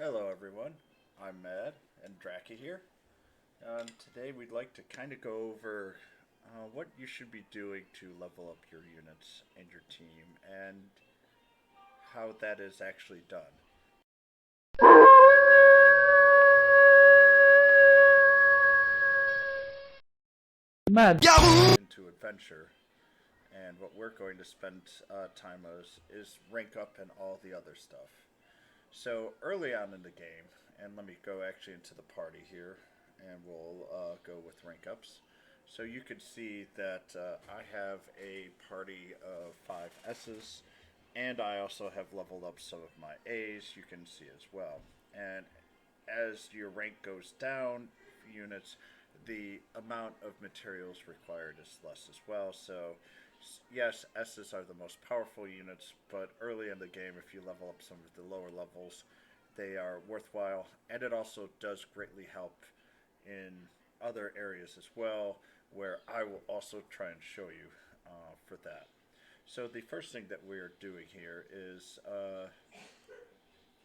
Hello, everyone. I'm Mad and Draki here. Today, we'd like to kind of go over what you should be doing to level up your units and your team and how that is actually done. Madgarou! Into adventure, and what we're going to spend time is rank up and all the other stuff. So, early on in the game, and let me go actually into the party here, and we'll go with rank ups. So you could see that I have a party of 5 S's, and I also have leveled up some of my A's, you can see as well. And as your rank goes down, units, the amount of materials required is less as well. So, yes, S's are the most powerful units, but early in the game, if you level up some of the lower levels, they are worthwhile, and it also does greatly help in other areas as well, where I will also try and show you for that. So the first thing that we're doing here is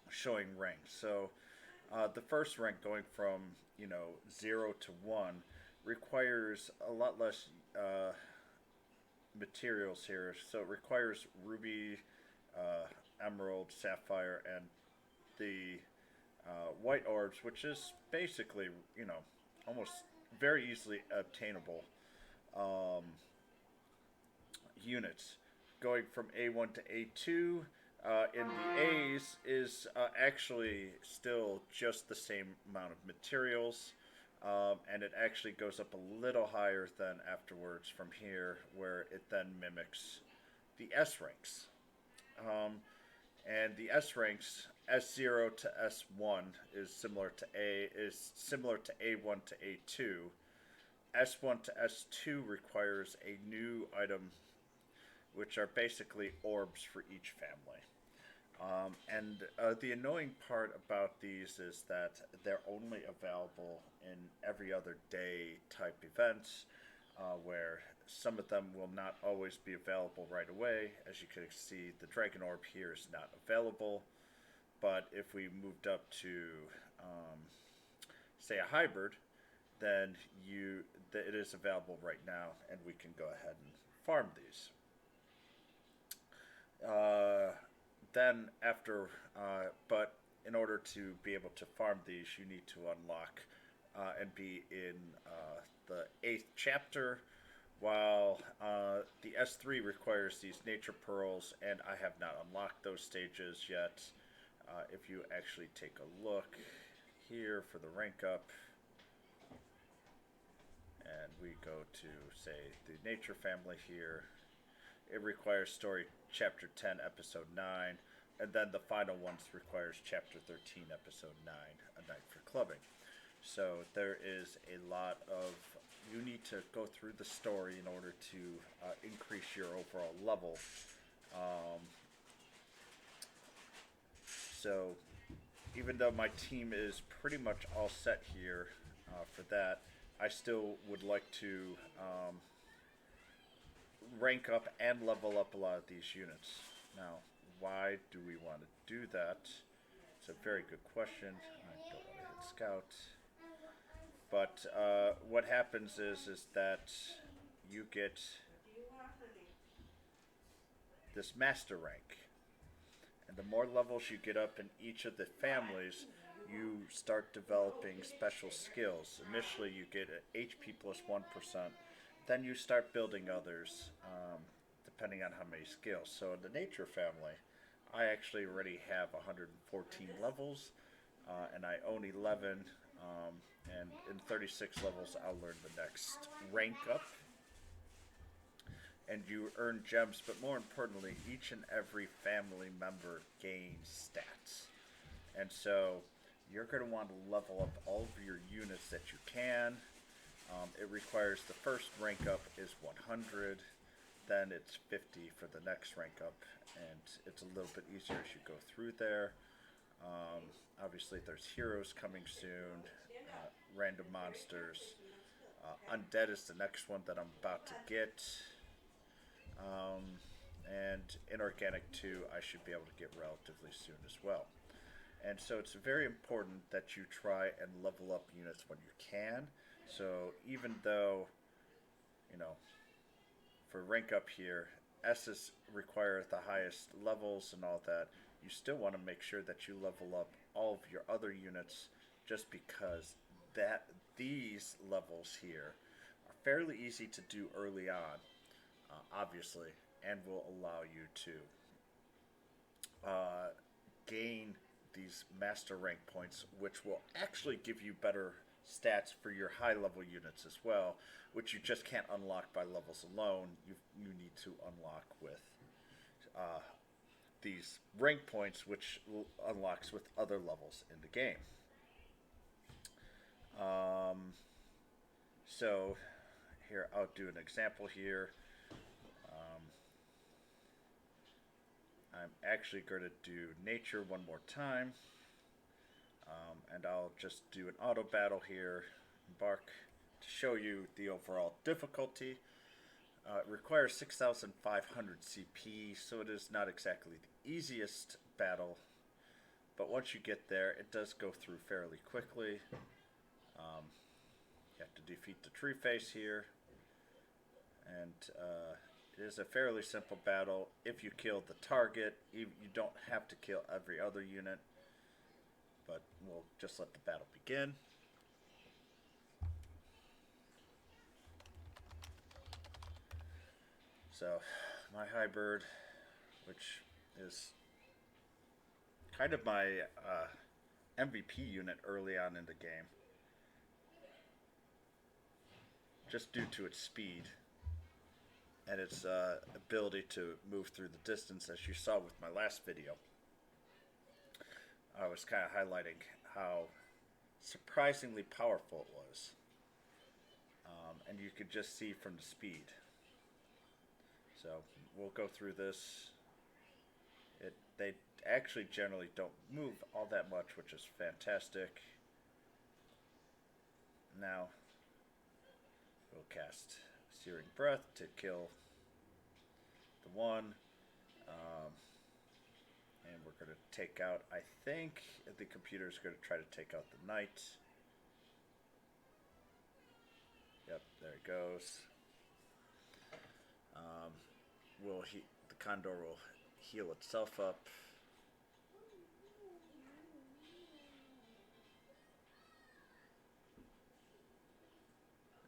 showing ranks. So the first rank going from 0 to 1 requires a lot less materials here. So it requires ruby, emerald, sapphire, and the white orbs, which is basically almost very easily obtainable um, units. Going from A1 to A2 in the A's is actually still just the same amount of materials, and it actually goes up a little higher than afterwards from here, where it then mimics the S ranks. Um, and the S ranks S0 to S1 is similar to A1 to A2. S1 to S2 requires a new item, which are basically orbs for each family. And the annoying part about these is that they're only available in every other day type events, where some of them will not always be available right away. As you can see, the Dragon Orb here is not available, but if we moved up to, say, a hybrid, then it is available right now, and we can go ahead and farm these. Then after, but in order to be able to farm these, you need to unlock and be in the 8th chapter, while the S3 requires these nature pearls, and I have not unlocked those stages yet. If you actually take a look here for the rank up, and we go to, say, the nature family here, it requires story chapter 10 episode 9, and then the final ones requires chapter 13 episode 9, a night for clubbing. So there is a lot of, you need to go through the story in order to increase your overall level. So even though my team is pretty much all set here for that, I still would like to rank up and level up a lot of these units. Now, why do we want to do that? It's a very good question. I don't want to hit scout. But what happens is that you get this master rank. And the more levels you get up in each of the families, you start developing special skills. Initially, you get an HP plus 1%. Then you start building others, depending on how many skills. So in the nature family, I actually already have 114 levels, and I own 11. And in 36 levels, I'll learn the next rank up. And you earn gems, but more importantly, each and every family member gains stats. And so you're going to want to level up all of your units that you can. It requires the first rank up is 100, then it's 50 for the next rank up, and it's a little bit easier as you go through there. Obviously, there's heroes coming soon, random monsters. Undead is the next one that I'm about to get. And Inorganic 2, I should be able to get relatively soon as well. And so it's very important that you try and level up units when you can. So even though, you know, for rank up here, S's require the highest levels and all that, you still want to make sure that you level up all of your other units just because that these levels here are fairly easy to do early on, obviously, and will allow you to gain these master rank points, which will actually give you better stats for your high level units as well, which you just can't unlock by levels alone. You need to unlock with uh, these rank points, which unlocks with other levels in the game. Um, so here I'll do an example here. Um, I'm actually going to do nature one more time. And I'll just do an auto battle here, embark, to show you the overall difficulty. It requires 6,500 CP, so it is not exactly the easiest battle, but once you get there, it does go through fairly quickly. You have to defeat the tree face here, and it is a fairly simple battle. If you kill the target, you don't have to kill every other unit, but we'll just let the battle begin. So, my high bird, which is kind of my MVP unit early on in the game, just due to its speed and its ability to move through the distance, as you saw with my last video. I was kind of highlighting how surprisingly powerful it was. And you could just see from the speed. So we'll go through this. They actually generally don't move all that much, which is fantastic. Now we'll cast Searing Breath to kill the one. And we're going to take out, I think the computer is going to try to take out the knight. Yep, there it goes. The condor will heal itself up.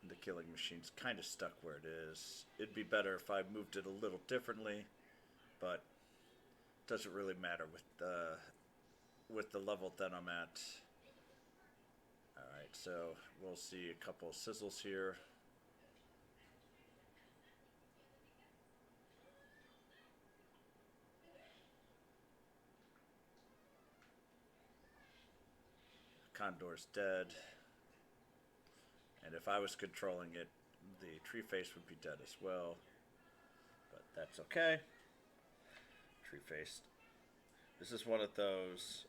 And the killing machine's kind of stuck where it is. It'd be better if I moved it a little differently, but it doesn't really matter with the level that I'm at. Alright, so we'll see a couple of sizzles here. Condor's dead. And if I was controlling it, the tree face would be dead as well. But that's okay. Tree face. This is one of those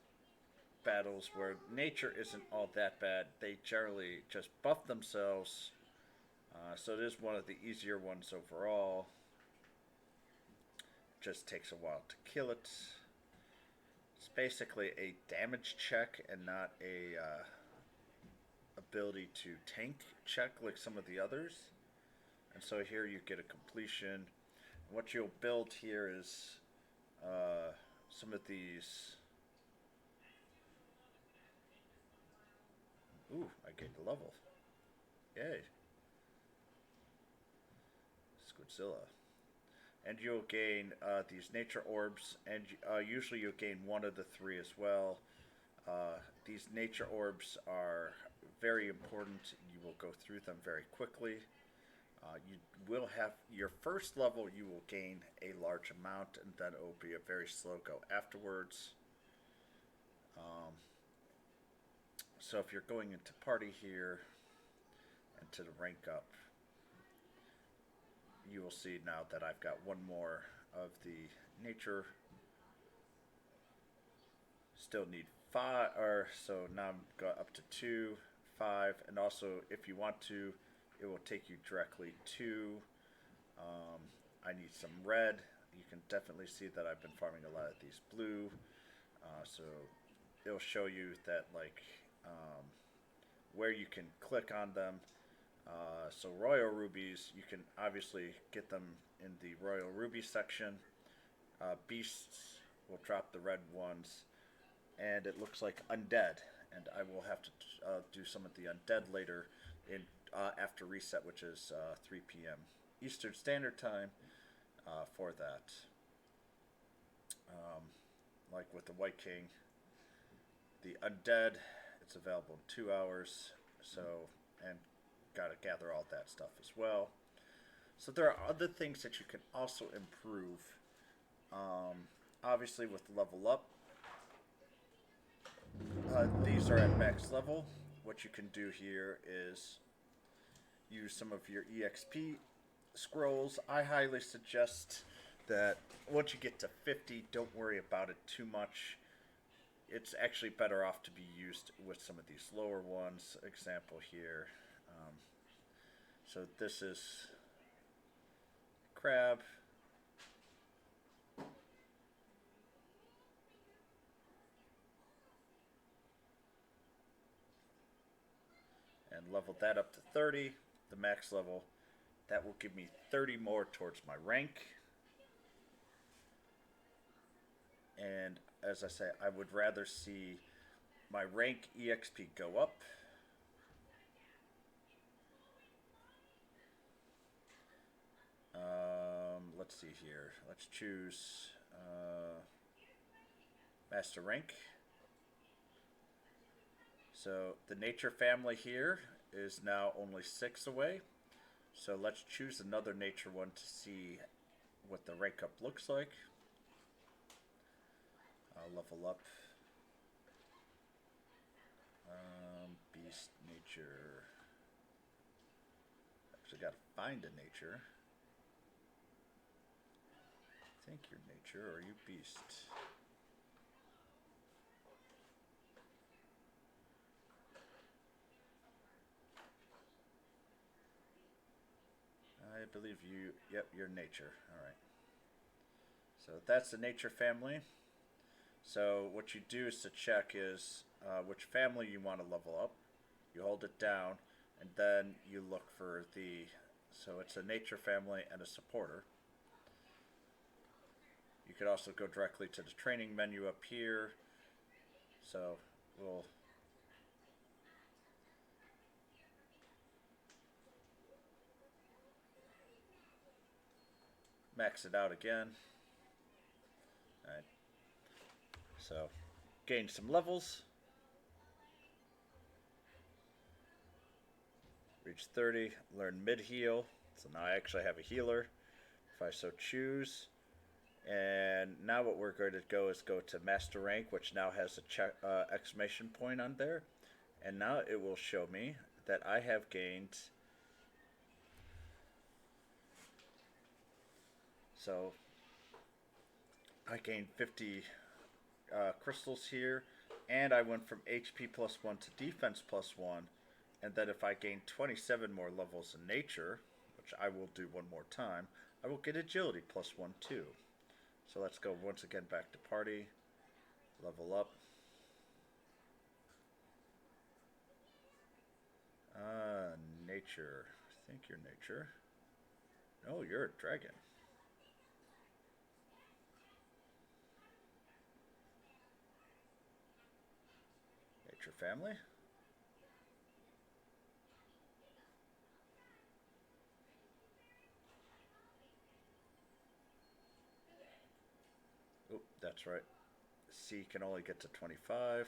battles where nature isn't all that bad. They generally just buff themselves. So it is one of the easier ones overall. It just takes a while to kill it. It's basically a damage check and not a ability to tank check like some of the others. And so here you get a completion. What you'll build here is some of these. Ooh, I gained a level. Yay. Squidzilla. And you'll gain these nature orbs, and usually you'll gain one of the three as well. These nature orbs are very important. You will go through them very quickly. You will have your first level, you will gain a large amount, and then it will be a very slow go afterwards. So if you're going into party here and to the rank up, you will see now that I've got one more of the nature. Still need 5, or so now I'm got up to 2, 5, and also if you want to, it will take you directly to. I need some red. You can definitely see that I've been farming a lot of these blue. So it'll show you that like where you can click on them. So Royal Rubies, you can obviously get them in the Royal Ruby section. Beasts will drop the red ones, and it looks like Undead, and I will have to do some of the Undead later in after reset, which is 3 p.m. Eastern Standard Time for that. Like with the White King, the Undead, it's available in 2 hours. So, and got to gather all that stuff as well. So there are other things that you can also improve. Obviously, with level up, these are at max level. What you can do here is use some of your EXP scrolls. I highly suggest that once you get to 50, don't worry about it too much. It's actually better off to be used with some of these lower ones. Example here. So this is crab. And level that up to 30, the max level. That will give me 30 more towards my rank. And as I say, I would rather see my rank EXP go up. Let's see here. Let's choose Master Rank. So the Nature family here is now only 6 away. So let's choose another Nature one to see what the rank up looks like. I'll level up. Beast, Nature. Actually got to find a Nature. I think you're Nature, or are you Beast? I believe you, yep, you're Nature. Alright. So that's the Nature family. So what you do is to check is which family you want to level up. You hold it down, and then you look for the, so it's a Nature family and a supporter. You could also go directly to the training menu up here. So we'll max it out again. Alright. So gain some levels. Reach 30, learn mid heal. So now I actually have a healer if I so choose. And now what we're going to go is go to Master Rank, which now has a exclamation point on there. And now it will show me that I have gained. So I gained 50 crystals here, and I went from HP plus 1 to defense plus 1. And then if I gain 27 more levels in Nature, which I will do one more time, I will get agility plus 1 too. So let's go once again back to party, level up. Nature. I think you're Nature. No, you're a dragon. Nature family. Oh, that's right. C can only get to 25.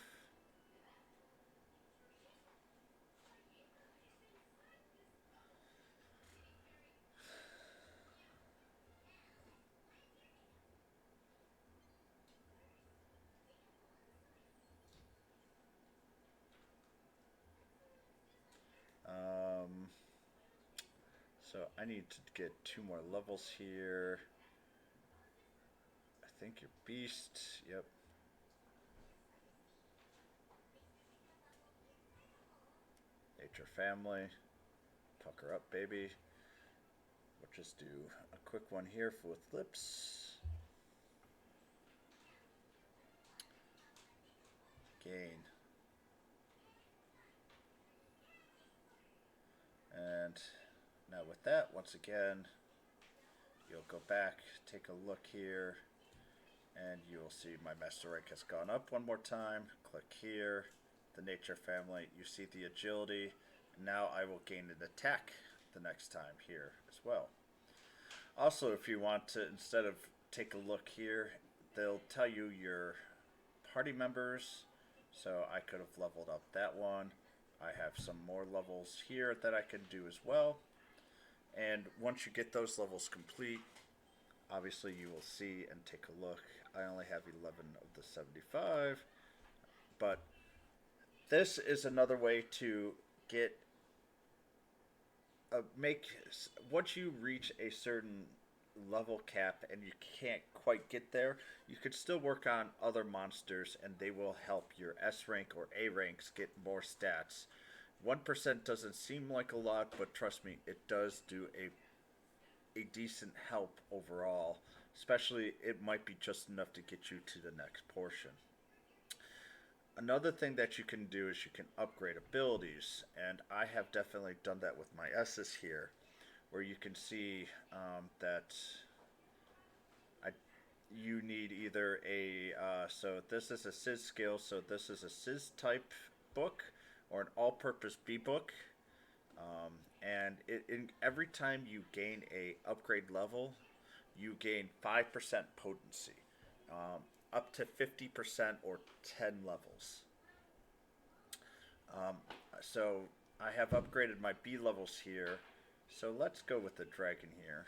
So I need to get 2 more levels here. I think you're Beast. Yep. Nature family. Pucker up, baby. We'll just do a quick one here with lips. gain. And now with that, once again, you'll go back, take a look here, and you'll see my master rank has gone up one more time. Click here, the nature family, you see the agility. Now I will gain an attack the next time here as well. Also, if you want to, instead of take a look here, they'll tell you your party members. So I could have leveled up that one. I have some more levels here that I can do as well. And once you get those levels complete, obviously you will see and take a look. I only have 11 of the 75. But this is another way to get once you reach a certain level cap and you can't quite get there, you could still work on other monsters and they will help your S rank or A ranks get more stats. 1% doesn't seem like a lot, but trust me, it does do a decent help overall. Especially, it might be just enough to get you to the next portion. Another thing that you can do is you can upgrade abilities, and I have definitely done that with my S's here, where you can see that you need either so this is a SIS skill, so this is a SIS type book, or an all-purpose B book, and every time you gain a upgrade level, you gain 5% potency. Up to 50% or 10 levels. So I have upgraded my B levels here. So let's go with the dragon here.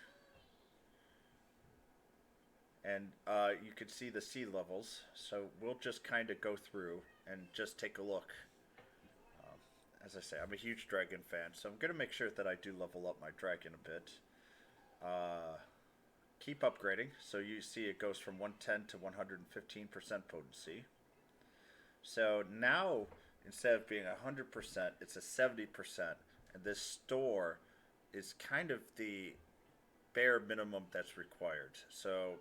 And you can see the C levels. So we'll just kind of go through and just take a look. As I say, I'm a huge dragon fan, so I'm going to make sure that I do level up my dragon a bit. Keep upgrading, so you see it goes from 110 to 115% potency. So now, instead of being 100%, it's a 70%, and this store is kind of the bare minimum that's required. So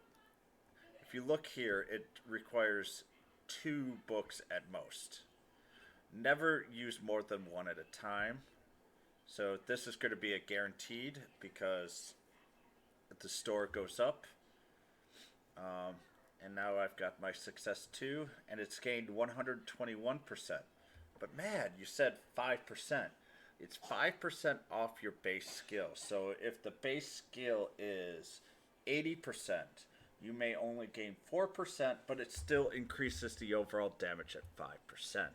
if you look here, it requires 2 books at most. Never use more than 1 at a time. So this is going to be a guaranteed because the store goes up. And now I've got my success 2, and it's gained 121%. But man, you said 5%. It's 5% off your base skill. So if the base skill is 80%, you may only gain 4%, but it still increases the overall damage at 5%.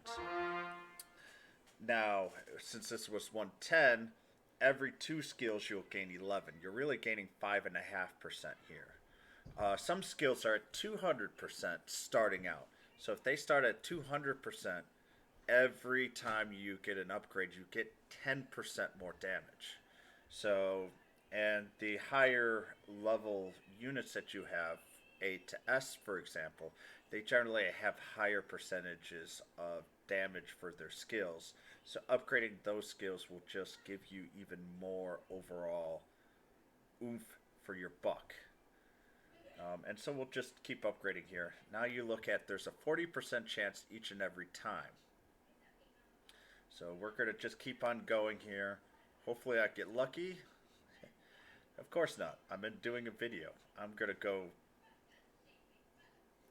Now, since this was 110, every 2 skills you'll gain 11. You're really gaining 5.5% here. Some skills are at 200% starting out. So if they start at 200%, every time you get an upgrade, you get 10% more damage. So, and the higher level units that you have, A to S for example, they generally have higher percentages of damage for their skills. So upgrading those skills will just give you even more overall oomph for your buck. And so we'll just keep upgrading here. Now you look at, there's a 40% chance each and every time. So we're going to just keep on going here. Hopefully I get lucky. Of course not. I'm doing a video. I'm going to go...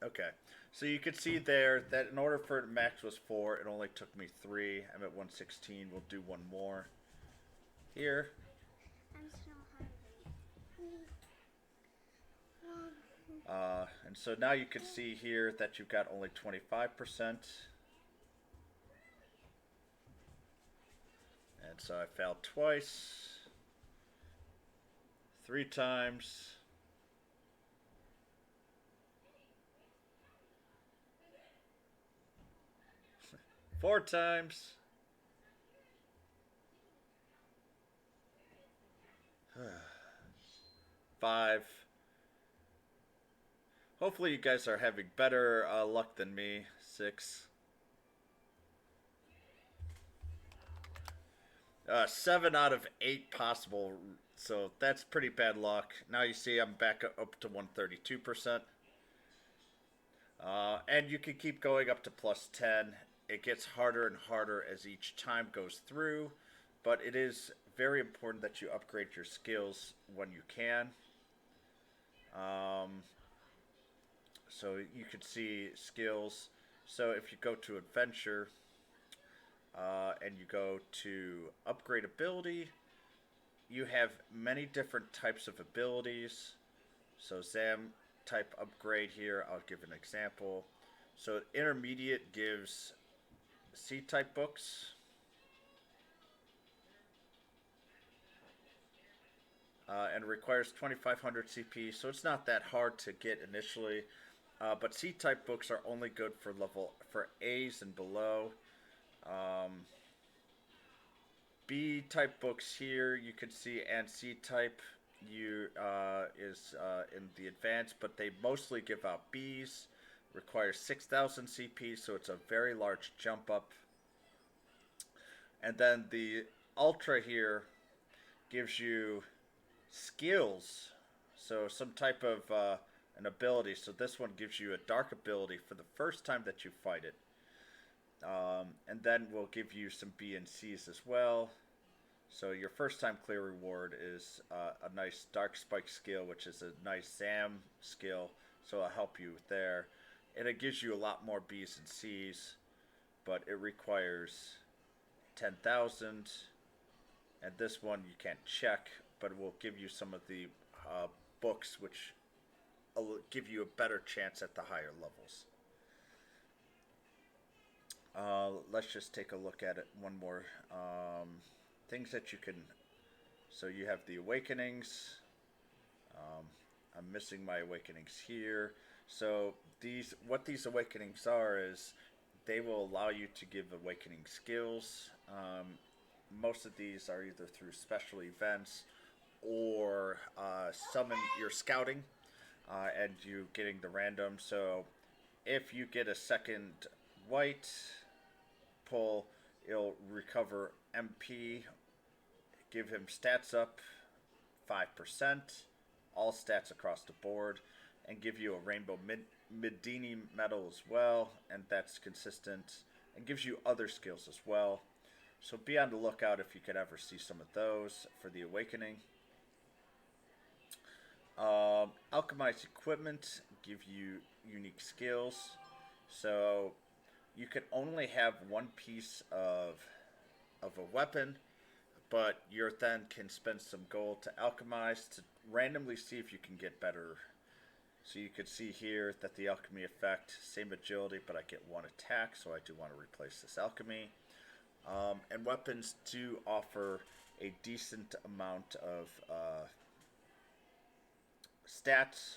Okay. So you can see there that in order for max was 4, it only took me 3. I'm at 116. We'll do one more. Here. I'm so hungry. And so now you can see here that you've got only 25%. And so I failed twice. 3 times. 4 times. 5. Hopefully you guys are having better luck than me. 6. 7 out of 8 possible, so that's pretty bad luck. Now you see I'm back up to 132%. And you can keep going up to plus 10. It gets harder and harder as each time goes through, but it is very important that you upgrade your skills when you can. Um, so you can see skills. So if you go to adventure and you go to upgrade ability, you have many different types of abilities. So Zam type upgrade here, I'll give an example. So intermediate gives C type books. And requires 2500 CP, so it's not that hard to get initially. But C type books are only good for A's and below. Um, B type books here you can see, and C type you is in the advanced, but they mostly give out B's. Requires 6000 CP, so it's a very large jump up. And then the Ultra here gives you skills, so some type of an ability. So this one gives you a dark ability for the first time that you fight it, and then we'll give you some B and C's as well. So your first time clear reward is a nice dark spike skill, which is a nice Zam skill, so it'll help you there. And it gives you a lot more B's and C's, but it requires 10,000. And this one you can't check, but it will give you some of the books, which will give you a better chance at the higher levels. Let's just take a look at it one more. Things that you can. So you have the awakenings. I'm missing my awakenings here. So what these awakenings are is they will allow you to give awakening skills. Most of these are either through special events or summon your scouting and you getting the random. So if you get a second white pull, it'll recover MP, give him stats up 5%, all stats across the board, and give you a rainbow Medini medal as well, and that's consistent, and gives you other skills as well. So be on the lookout if you could ever see some of those for the awakening. Alchemized equipment give you unique skills. So you can only have one piece of a weapon, but you then can spend some gold to alchemize to randomly see if you can get better. So you can see here that the alchemy effect, same agility, but I get one attack, so I do want to replace this alchemy. And weapons do offer a decent amount of stats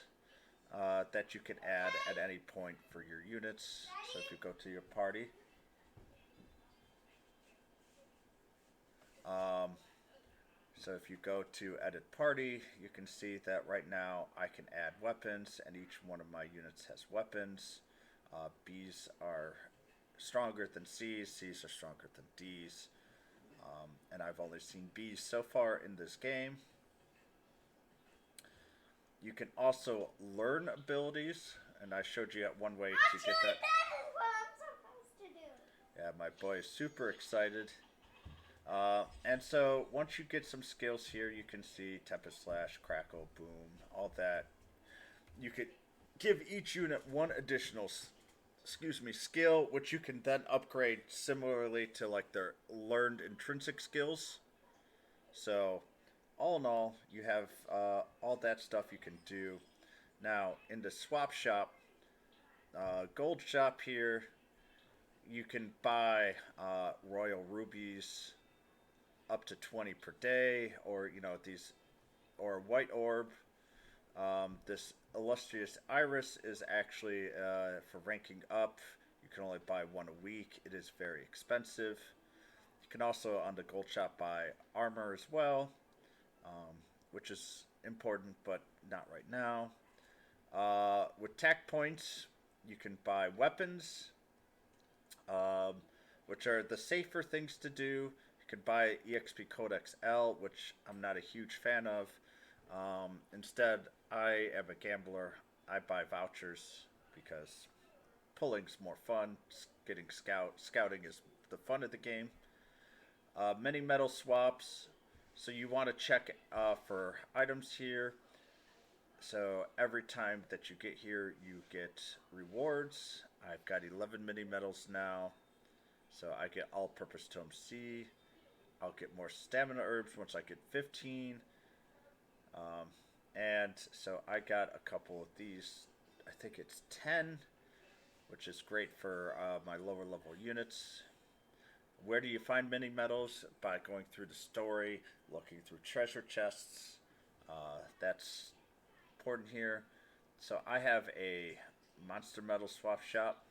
that you can add at any point for your units. So if you go to your party, so if you go to edit party, you can see that right now I can add weapons, and each one of my units has weapons. B's are stronger than C's, C's are stronger than D's. And I've only seen B's so far in this game. You can also learn abilities, and I showed you one way to get that. That is what I'm supposed to do. Yeah, my boy is super excited. And so once you get some skills here, you can see Tempest Slash, Crackle, Boom, all that. You could give each unit one additional skill, which you can then upgrade similarly to like their learned intrinsic skills. So all in all, you have all that stuff you can do. Now in the swap shop, gold shop here, you can buy royal rubies up to 20 per day, or these, or white orb. This illustrious iris is actually for ranking up. You can only buy one a week. It is very expensive. You can also on the gold shop buy armor as well, which is important, but not right now. With tact points, you can buy weapons, which are the safer things to do. You can buy EXP Codex L, which I'm not a huge fan of. Instead, I am a gambler. I buy vouchers because pulling's more fun. Getting scouting is the fun of the game. Mini metal swaps. So you want to check for items here. So every time that you get here, you get rewards. I've got 11 mini metals now. So I get all-purpose tome C. I'll get more stamina herbs once I get 15. And so I got a couple of these. I think it's 10, which is great for my lower level units. Where do you find mini metals? By going through the story, looking through treasure chests. That's important here. So I have a monster metal swap shop.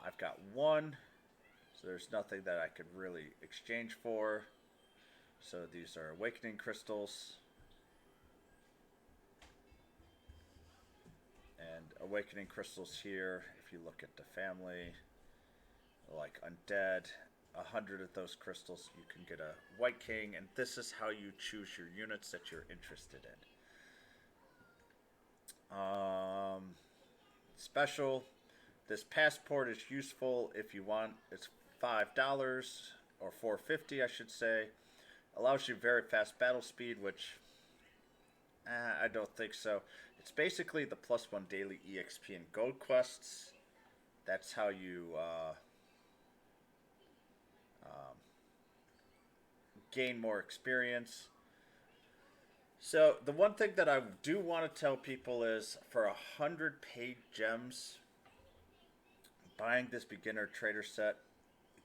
I've got one, so there's nothing that I could really exchange for. So these are awakening crystals. And awakening crystals here, if you look at the family, like undead, 100 of those crystals, you can get a white king, and this is how you choose your units that you're interested in. Special. This passport is useful if you want. It's $5 or $4.50, I should say. Allows you very fast battle speed, which I don't think so. It's basically the +1 daily EXP and gold quests. That's how you gain more experience. So the one thing that I do want to tell people is for 100 paid gems, buying this beginner trader set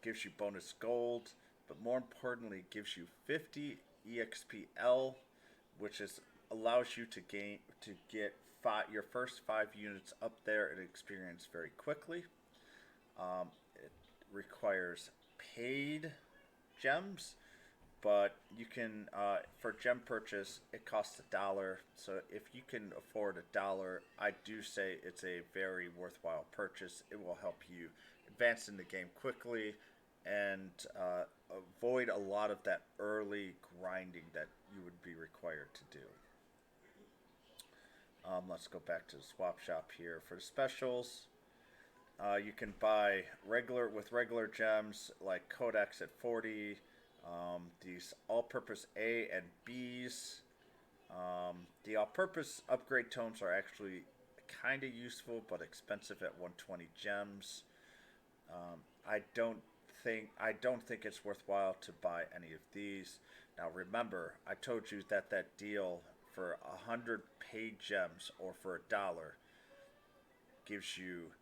gives you bonus gold, but more importantly, gives you 50 EXPL, which allows you to get your first 5 units up there and experience very quickly. It requires paid gems, but you can for gem purchase it costs $1. So if you can afford $1, I do say it's a very worthwhile purchase. It will help you advance in the game quickly and avoid a lot of that early grinding that you would be required to do. Let's go back to the swap shop here for the specials. You can buy regular gems like Codex at 40. These all-purpose A and Bs. The all-purpose upgrade tomes are actually kind of useful, but expensive at 120 gems. I don't think it's worthwhile to buy any of these. Now remember, I told you that deal for 100 paid gems or for $1 gives you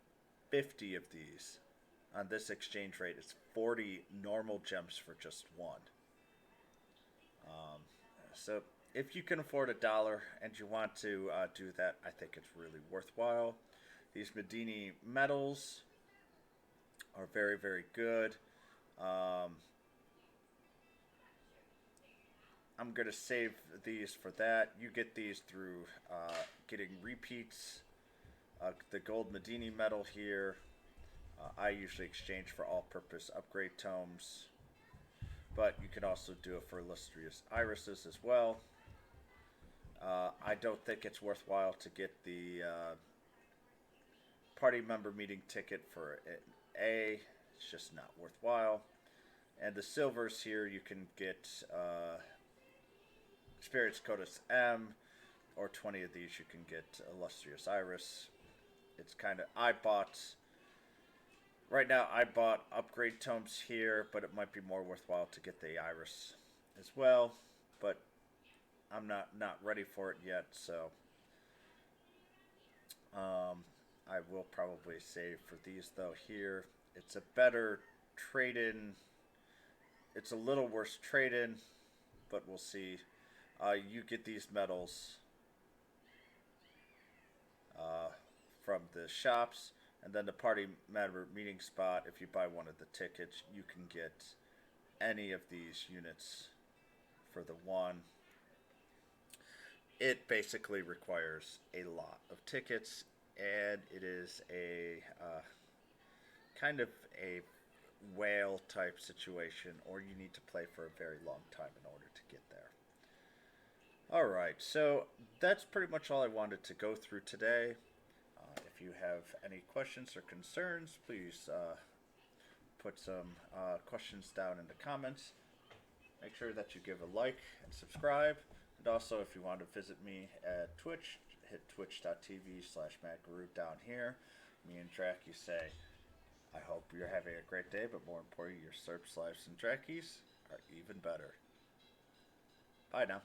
50 of these. On this exchange rate, it's 40 normal gems for just one. So if you can afford $1 and you want to do that, I think it's really worthwhile. These Medini metals are very, very good. I'm going to save these for that. You get these through getting repeats. The gold Medini metal here, I usually exchange for all-purpose upgrade tomes. But you can also do it for illustrious irises as well. I don't think it's worthwhile to get the party member meeting ticket for an A. It's just not worthwhile. And the silvers here, you can get Experience Codex M, or 20 of these you can get illustrious iris. It's kind of, right now I bought upgrade tomes here, but it might be more worthwhile to get the iris as well, but I'm not ready for it yet, so I will probably save for these though here. It's a better trade-in. It's a little worse trade-in, but we'll see. You get these medals from the shops, and then the party member meeting spot. If you buy one of the tickets, you can get any of these units for the one. It basically requires a lot of tickets, and it is a kind of a whale type situation, or you need to play for a very long time in order to get there. Alright, so that's pretty much all I wanted to go through today. If if you have any questions or concerns, please put some questions down in the comments. Make sure that you give a like and subscribe. And also, if you want to visit me at Twitch, hit twitch.tv/Madgarou down here. Me and Dracky say, I hope you're having a great day, but more importantly, your Serps, Lives, and Drackies are even better. Bye now.